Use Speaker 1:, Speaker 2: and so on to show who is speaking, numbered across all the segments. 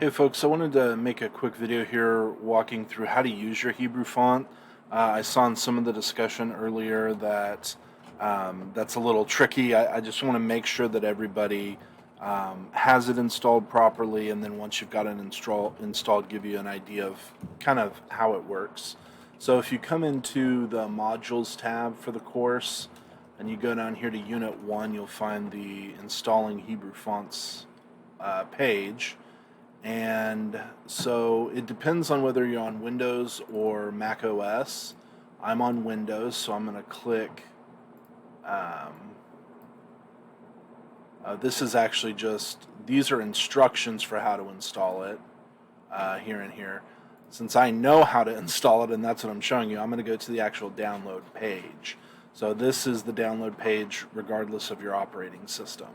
Speaker 1: Hey folks, I wanted to make a quick video here walking through how to use your Hebrew font. I saw in some of the discussion earlier that that's a little tricky. I just want to make sure that everybody has it installed properly, and then once you've got it installed, give you an idea of kind of how it works. So if you come into the Modules tab for the course, and you go down here to Unit 1, you'll find the Installing Hebrew Fonts page. And so it depends on whether you're on Windows or Mac OS. I'm on Windows, so I'm going to click. This is actually just, these are instructions for how to install it here and here. Since I know how to install it, and that's what I'm showing you, I'm going to go to the actual download page. So this is the download page regardless of your operating system.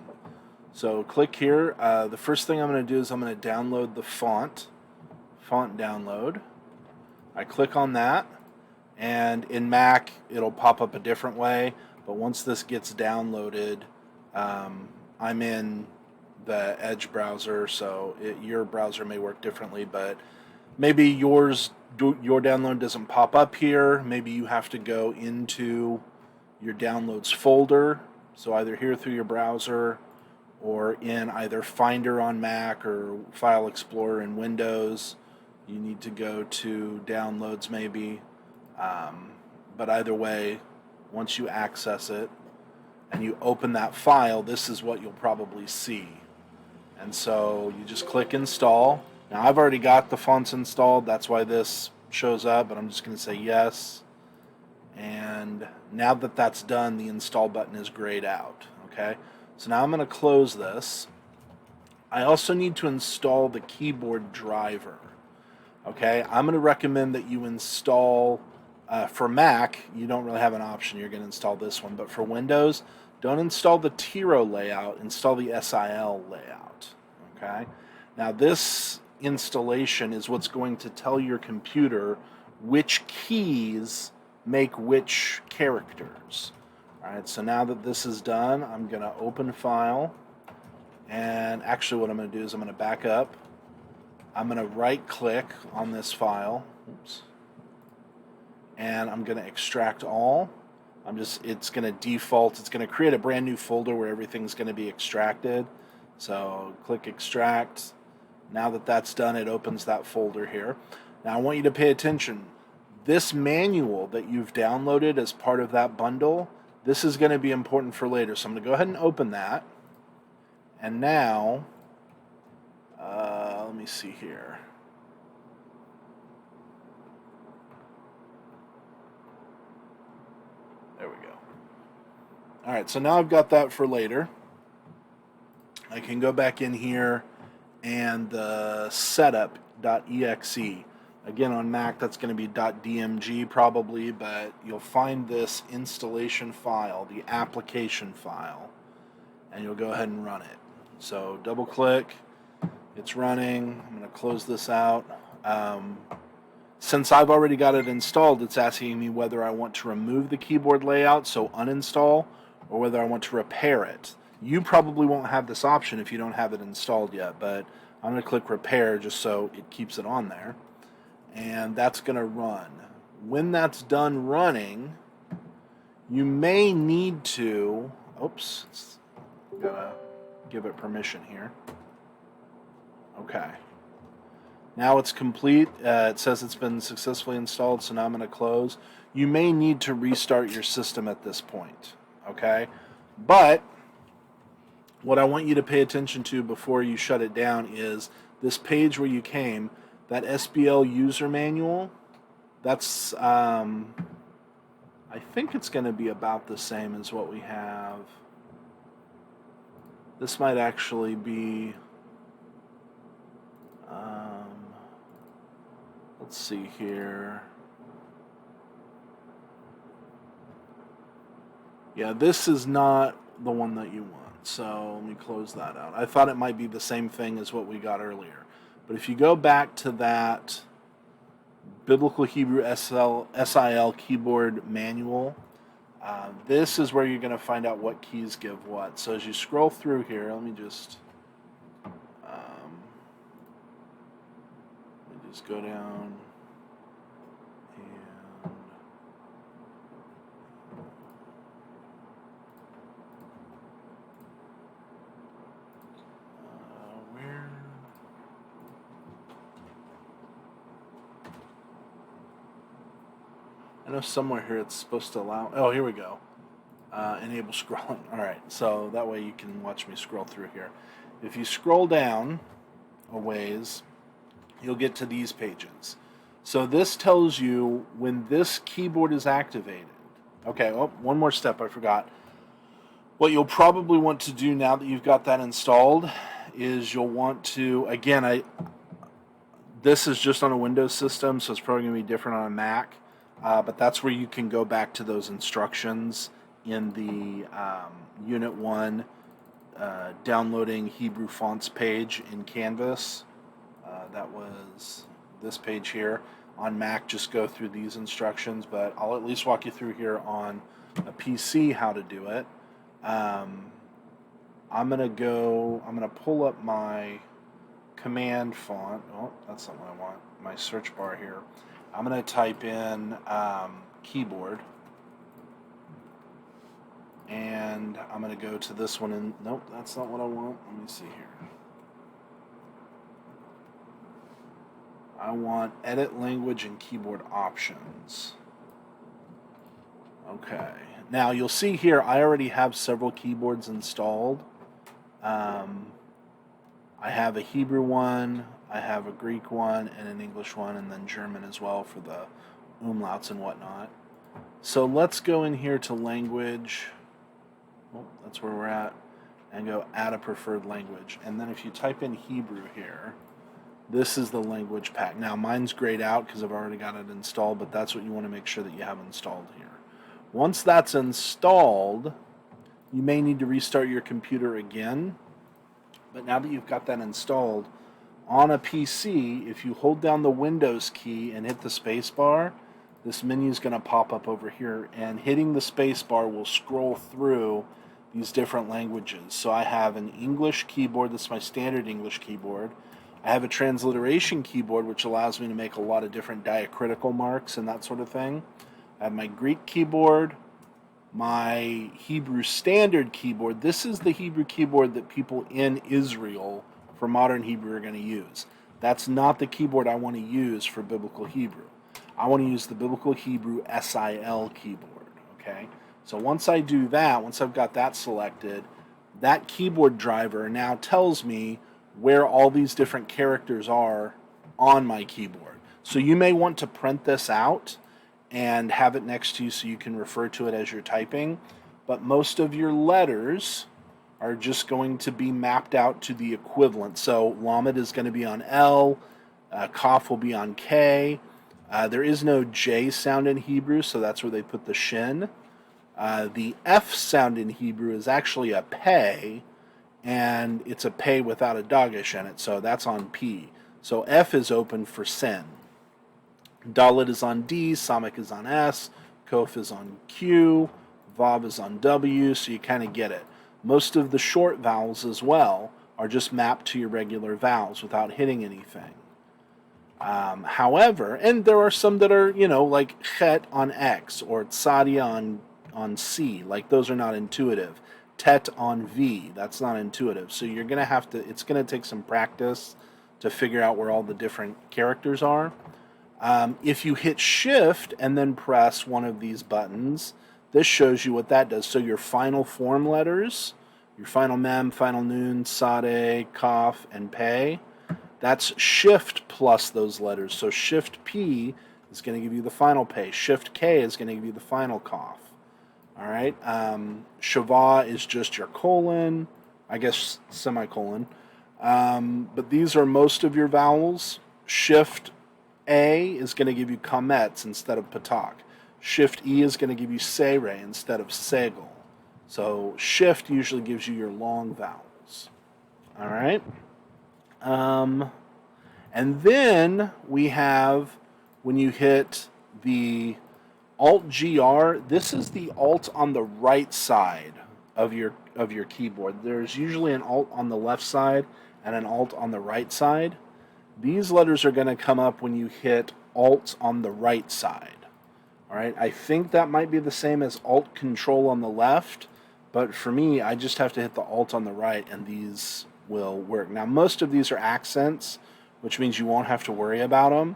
Speaker 1: So click here. The first thing I'm going to do is I'm going to download the font download. I click on that, and in Mac it'll pop up a different way, but once this gets downloaded, I'm in the Edge browser, so your browser may work differently, but maybe your download doesn't pop up here. Maybe you have to go into your downloads folder, so either here through your browser or in either Finder on Mac or File Explorer in Windows. You need to go to Downloads maybe. But either way, once you access it and you open that file, this is what you'll probably see. And so you just click Install. Now I've already got the fonts installed, that's why this shows up, but I'm just going to say yes. And now that that's done, the Install button is grayed out. Okay. So now I'm going to close this. I also need to install the keyboard driver. Okay, I'm going to recommend that you install, for Mac, you don't really have an option, you're going to install this one, but for Windows, don't install the Tiro layout, install the SIL layout. Okay, now this installation is what's going to tell your computer which keys make which characters. Alright, so now that this is done, I'm going to open File, and actually what I'm going to do is I'm going to back up. I'm going to right click on this file, and I'm going to extract all. It's going to default, it's going to create a brand new folder where everything's going to be extracted. So click extract. Now that that's done, it opens that folder here. Now I want you to pay attention. This manual that you've downloaded as part of that bundle, this is going to be important for later, so I'm going to go ahead and open that. And now, let me see here. There we go. Alright, so now I've got that for later. I can go back in here and the setup.exe. Again, on Mac, that's going to be .dmg probably, but you'll find this installation file, the application file, and you'll go ahead and run it. So double click, it's running. I'm going to close this out. Since I've already got it installed, it's asking me whether I want to remove the keyboard layout, so uninstall, or whether I want to repair it. You probably won't have this option if you don't have it installed yet, but I'm going to click repair just so it keeps it on there. And that's going to run. When that's done running, you may need to, gotta give it permission here. Okay. Now it's complete. It says it's been successfully installed, so now I'm going to close. You may need to restart your system at this point. Okay? But what I want you to pay attention to before you shut it down is this page where you came. That SBL user manual, that's, I think it's going to be about the same as what we have. This might actually be, let's see here. Yeah, this is not the one that you want, so let me close that out. I thought it might be the same thing as what we got earlier. But if you go back to that Biblical Hebrew SIL keyboard manual, this is where you're going to find out what keys give what. So as you scroll through here, let me just Just go down and where? I know somewhere here it's supposed to allow. Oh, here we go. Enable scrolling. All right, so that way you can watch me scroll through here. If you scroll down a ways, you'll get to these pages. So this tells you when this keyboard is activated. Okay, oh, one more step I forgot. What you'll probably want to do now that you've got that installed is you'll want to, again, this is just on a Windows system, so it's probably going to be different on a Mac, but that's where you can go back to those instructions in the Unit 1 downloading Hebrew fonts page in Canvas. That was this page here. On Mac, just go through these instructions, but I'll at least walk you through here on a PC how to do it. I'm gonna pull up my command font. Oh, that's not what I want. My search bar here. I'm gonna type in keyboard, and I'm gonna go to this one. And nope, that's not what I want. Let me see here. I want edit language and keyboard options. Okay. Now you'll see here I already have several keyboards installed. I have a Hebrew one, I have a Greek one, and an English one, and then German as well for the umlauts and whatnot. So let's go in here to language. Oh, that's where we're at. And go add a preferred language. And then if you type in Hebrew here, this is the language pack. Now mine's grayed out because I've already got it installed, but that's what you want to make sure that you have installed here. Once that's installed, you may need to restart your computer again. But now that you've got that installed, on a PC, if you hold down the Windows key and hit the space bar, this menu is going to pop up over here, and hitting the space bar will scroll through these different languages. So I have an English keyboard, that's my standard English keyboard. I have a transliteration keyboard, which allows me to make a lot of different diacritical marks and that sort of thing. I have my Greek keyboard, my Hebrew standard keyboard. This is the Hebrew keyboard that people in Israel for modern Hebrew are going to use. That's not the keyboard I want to use for biblical Hebrew. I want to use the biblical Hebrew SIL keyboard, okay? So once I do that, once I've got that selected, that keyboard driver now tells me where all these different characters are on my keyboard. So you may want to print this out and have it next to you so you can refer to it as you're typing, but most of your letters are just going to be mapped out to the equivalent. So Lamed is going to be on L, Kaf will be on K. There is no J sound in Hebrew, so that's where they put the shin. The F sound in Hebrew is actually a pei, and it's a pei without a dagesh in it, so that's on P. So F is open for sin. Dalet is on D, Samach is on S, Kof is on Q, Vav is on W, so you kind of get it. Most of the short vowels as well are just mapped to your regular vowels without hitting anything. However, and there are some that are, like Chet on X or Tsadia on C, like those are not intuitive. Tet on V, that's not intuitive. So you're going to have to, it's going to take some practice to figure out where all the different characters are. If you hit Shift and then press one of these buttons, this shows you what that does. So your final form letters, your final mem, final nun, sade, kaf, and pei, that's Shift plus those letters. So Shift P is going to give you the final pei. Shift K is going to give you the final kaf. All right. Shavah is just your colon, I guess semicolon. But these are most of your vowels. Shift A is going to give you kametz instead of patak. Shift E is going to give you sere instead of segel. So Shift usually gives you your long vowels. All right. And then we have, when you hit the Alt-GR, this is the Alt on the right side of your keyboard. There's usually an Alt on the left side and an Alt on the right side. These letters are going to come up when you hit Alt on the right side. All right, I think that might be the same as Alt Control on the left, but for me, I just have to hit the Alt on the right, and these will work. Now, most of these are accents, which means you won't have to worry about them.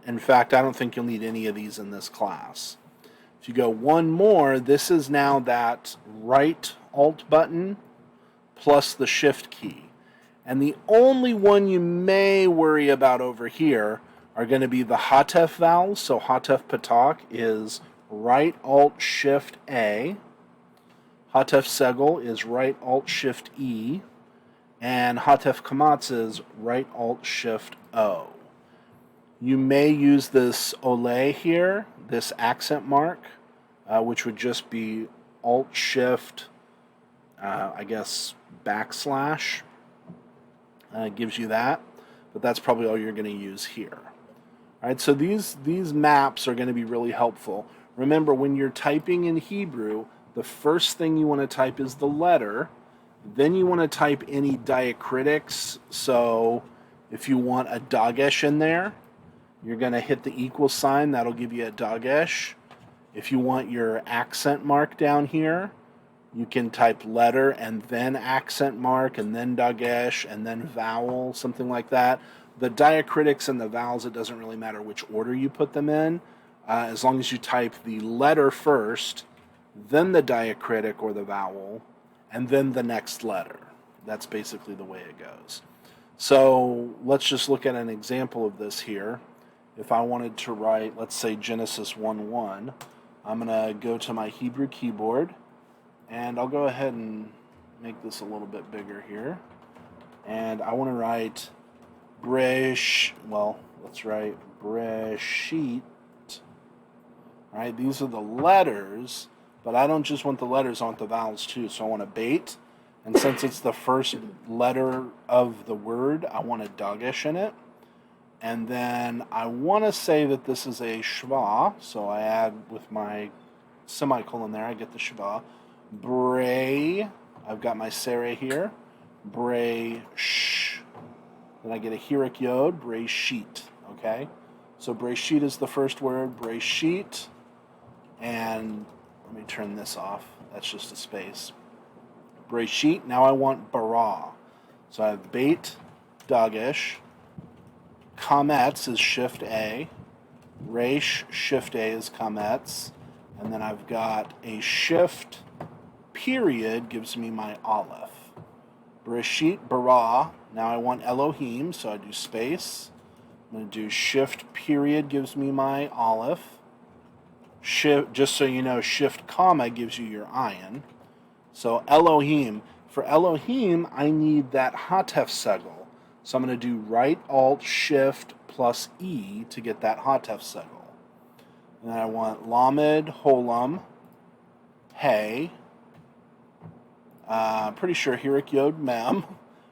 Speaker 1: In fact, I don't think you'll need any of these in this class. If you go one more, this is now that right Alt button plus the Shift key. And the only one you may worry about over here are going to be the Hatef vowels. So Hatef Patak is right Alt Shift A. Hatef Segel is right Alt Shift E. And Hatef Kamatz is right Alt Shift O. You may use this Ole here, this accent mark, which would just be Alt Shift, I guess, backslash. Gives you that, but that's probably all you're going to use here. All right, so these maps are going to be really helpful. Remember, when you're typing in Hebrew, the first thing you want to type is the letter. Then you want to type any diacritics. So if you want a dagesh in there, you're going to hit the equal sign. That'll give you a dagesh. If you want your accent mark down here, you can type letter and then accent mark and then dagesh and then vowel, something like that. The diacritics and the vowels, it doesn't really matter which order you put them in, as long as you type the letter first, then the diacritic or the vowel, and then the next letter. That's basically the way it goes. So let's just look at an example of this here. If I wanted to write, let's say Genesis 1:1, I'm going to go to my Hebrew keyboard, and I'll go ahead and make this a little bit bigger here. And I want to write let's write Breshit. Right, these are the letters, but I don't just want the letters, I want the vowels too. So I want a bait, and since it's the first letter of the word, I want a dagesh in it. And then I want to say that this is a shva, so I add with my semicolon there, I get the shva. Bray, I've got my sere here. Bray sh. Then I get a hirik yod, bray sheet. Okay? So bray sheet is the first word, bray sheet. And let me turn this off. That's just a space. Bray sheet. Now I want bara. So I have bait, dagesh. Kametz is shift A. Resh, shift A is kametz. And then I've got a shift period gives me my aleph. Bereshit bara. Now I want Elohim, so I do space. I'm going to do shift period gives me my aleph. Shift, just so you know, shift comma gives you your ayin. So Elohim. For Elohim, I need that Hatef Segel. So I'm going to do right Alt Shift plus E to get that Hatef Segel. And then I want Lamed Holam Hey. Pretty sure Hirik Yod Mem,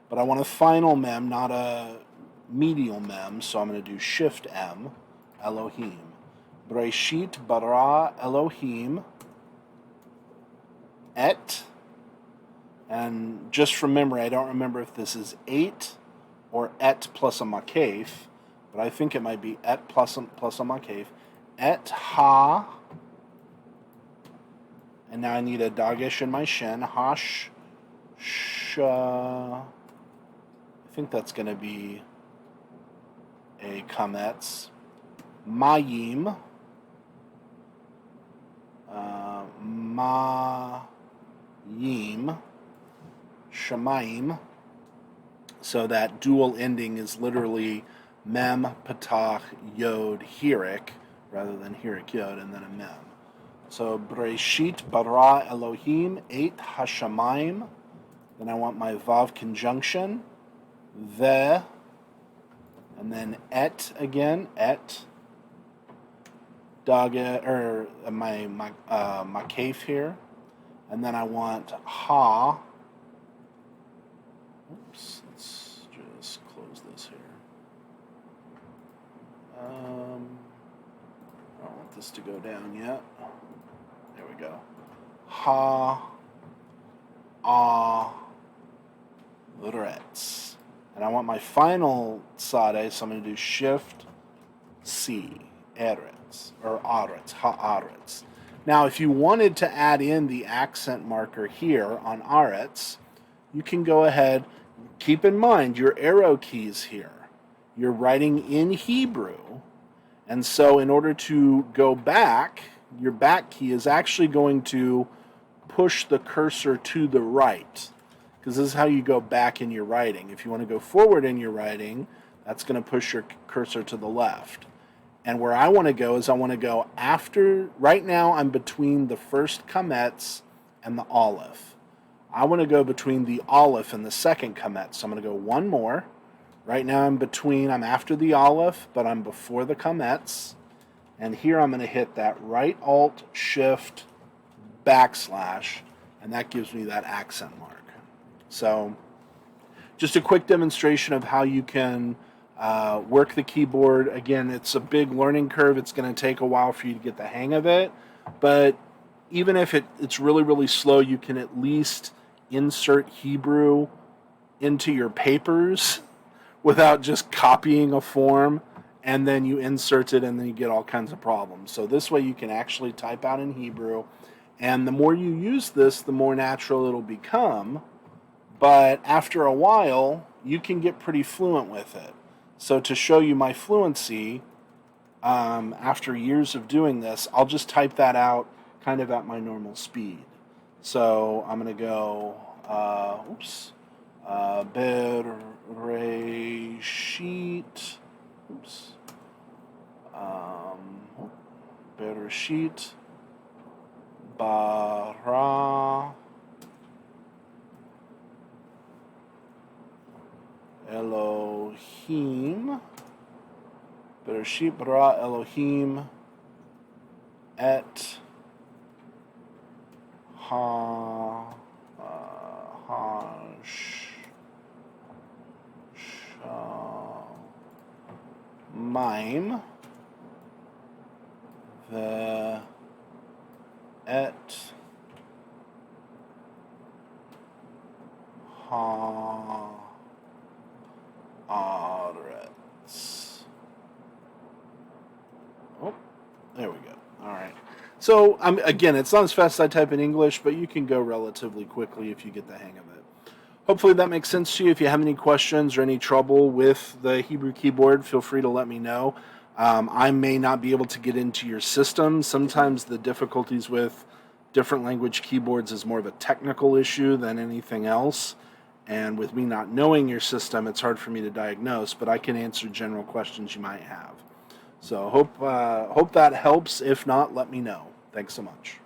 Speaker 1: but I want a final mem, not a medial mem, so I'm going to do Shift M, Elohim. Breshit bara Elohim et. And just from memory, I don't remember if this is 8 or et plus a makef, but I think it might be et plus a makef. Et ha, and now I need a dagesh in my shin. Hash, I think that's going to be a kametz. Mayim, mayim, shamayim. So that dual ending is literally mem, patach, yod, hirik, rather than hirik yod, and then a mem. So Breshit bara Elohim et hashamayim. Then I want my vav conjunction, the, and then et again, et. Daga, or my makef here, and then I want ha. Oops, let's just close this here. I don't want this to go down yet. There we go. Ha, ah, Rets. And I want my final sade, so I'm going to do Shift C, Eretz, or Aretz, Haaretz. Now, if you wanted to add in the accent marker here on Aretz, you can go ahead. Keep in mind your arrow keys here. You're writing in Hebrew, and so in order to go back, your back key is actually going to push the cursor to the right, because this is how you go back in your writing. If you want to go forward in your writing, that's going to push your cursor to the left. And where I want to go is I want to go after, right now I'm between the first kametz and the aleph. I want to go between the aleph and the second kametz. So I'm going to go one more. Right now I'm after the aleph, but I'm before the kametz. And here I'm going to hit that right alt shift backslash, and that gives me that accent mark. So just a quick demonstration of how you can work the keyboard. Again, it's a big learning curve. It's going to take a while for you to get the hang of it, but even if it's really, really slow, you can at least insert Hebrew into your papers without just copying a form, and then you insert it and then you get all kinds of problems. So this way you can actually type out in Hebrew, and the more you use this, the more natural it'll become, but after a while, you can get pretty fluent with it. So to show you my fluency, after years of doing this, I'll just type that out kind of at my normal speed. So I'm going to go, Bereshit, Bereshit, bara, Elohim, Bereshit bara Elohim et Maim the et haaretz. Oh, there we go. All right. So again, it's not as fast as I type in English, but you can go relatively quickly if you get the hang of it. Hopefully that makes sense to you. If you have any questions or any trouble with the Hebrew keyboard, feel free to let me know. I may not be able to get into your system. Sometimes the difficulties with different language keyboards is more of a technical issue than anything else. And with me not knowing your system, it's hard for me to diagnose, but I can answer general questions you might have. So hope that helps. If not, let me know. Thanks so much.